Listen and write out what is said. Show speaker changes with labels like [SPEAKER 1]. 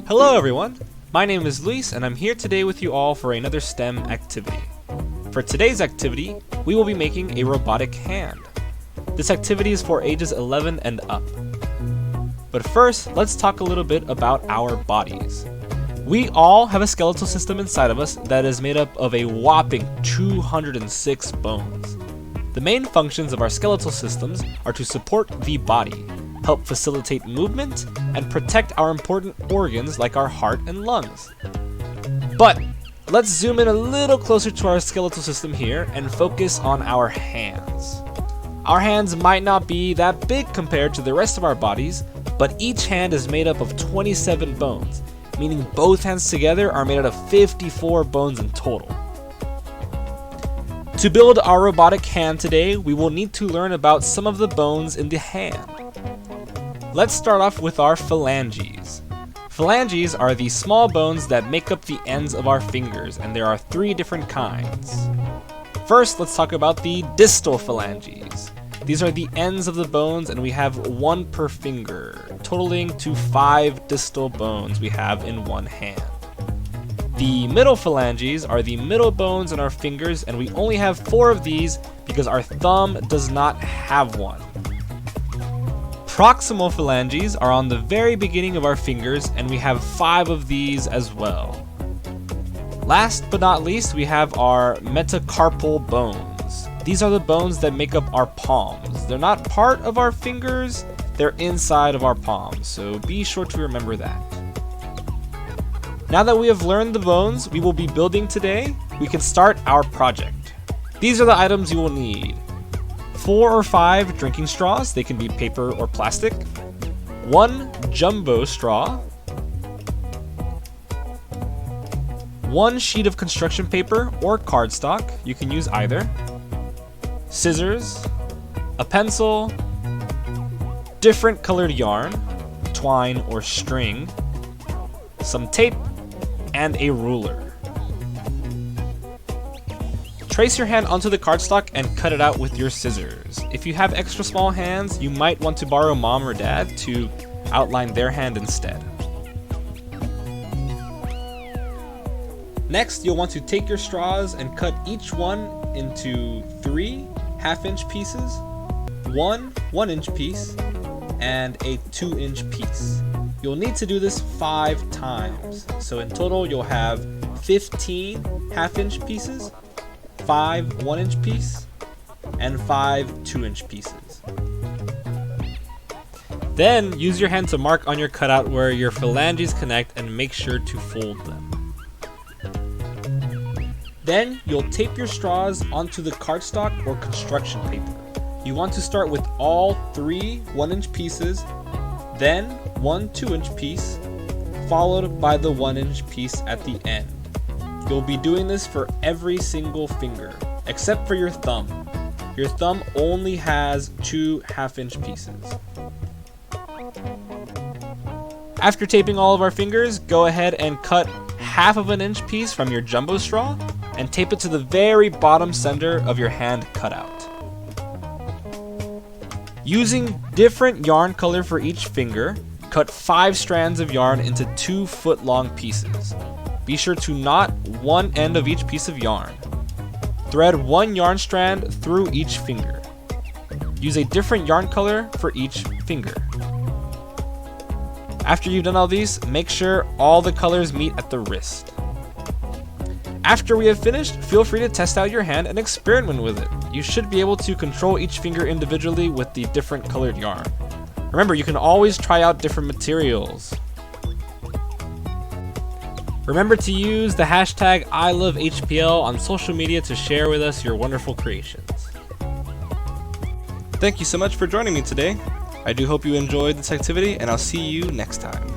[SPEAKER 1] Hello everyone, my name is Luis and I'm here today with you all for another STEM activity. For today's activity, we will be making a robotic hand. This activity is for ages 11 and up. But first, let's talk a little bit about our bodies. We all have a skeletal system inside of us that is made up of a whopping 206 bones. The main functions of our skeletal systems are to support the body, help facilitate movement, and protect our important organs like our heart and lungs. But let's zoom in a little closer to our skeletal system here and focus on our hands. Our hands might not be that big compared to the rest of our bodies, but each hand is made up of 27 bones, meaning both hands together are made out of 54 bones in total. To build our robotic hand today, we will need to learn about some of the bones in the hand. Let's start off with our phalanges. Phalanges are the small bones that make up the ends of our fingers, and there are 3 different kinds. First, let's talk about the distal phalanges. These are the ends of the bones, and we have 1 per finger, totaling to 5 distal bones we have in one hand. The middle phalanges are the middle bones in our fingers, and we only have 4 of these because our thumb does not have one. Proximal phalanges are on the very beginning of our fingers, and we have 5 of these as well. Last but not least, we have our metacarpal bones. These are the bones that make up our palms. They're not part of our fingers, they're inside of our palms, so be sure to remember that. Now that we have learned the bones we will be building today, we can start our project. These are the items you will need. 4 or 5 drinking straws, they can be paper or plastic. 1 jumbo straw. 1 sheet of construction paper or cardstock, you can use either. Scissors, a pencil, different colored yarn, twine or string, some tape, and a ruler. Trace your hand onto the cardstock and cut it out with your scissors. If you have extra small hands, you might want to borrow mom or dad to outline their hand instead. Next, you'll want to take your straws and cut each one into 3 half-inch pieces, 1 1-inch piece, and a 2-inch piece. You'll need to do this 5 times, so in total you'll have 15 half-inch pieces, 5 1-inch pieces, and 5 2-inch pieces. Then use your hand to mark on your cutout where your phalanges connect and make sure to fold them. Then you'll tape your straws onto the cardstock or construction paper. You want to start with all 3 1-inch pieces, then 1 2-inch piece, followed by the 1-inch piece at the end. You'll be doing this for every single finger, except for your thumb. Your thumb only has 2 half-inch pieces. After taping all of our fingers, go ahead and cut 1/2 inch piece from your jumbo straw and tape it to the very bottom center of your hand cutout. Using different yarn color for each finger, cut 5 strands of yarn into 2-foot-long pieces. Be sure to knot one end of each piece of yarn. Thread 1 yarn strand through each finger. Use a different yarn color for each finger. After you've done all these, make sure all the colors meet at the wrist. After we have finished, feel free to test out your hand and experiment with it. You should be able to control each finger individually with the different colored yarn. Remember, you can always try out different materials. Remember to use the hashtag #ILoveHPL on social media to share with us your wonderful creations. Thank you so much for joining me today. I do hope you enjoyed this activity, and I'll see you next time.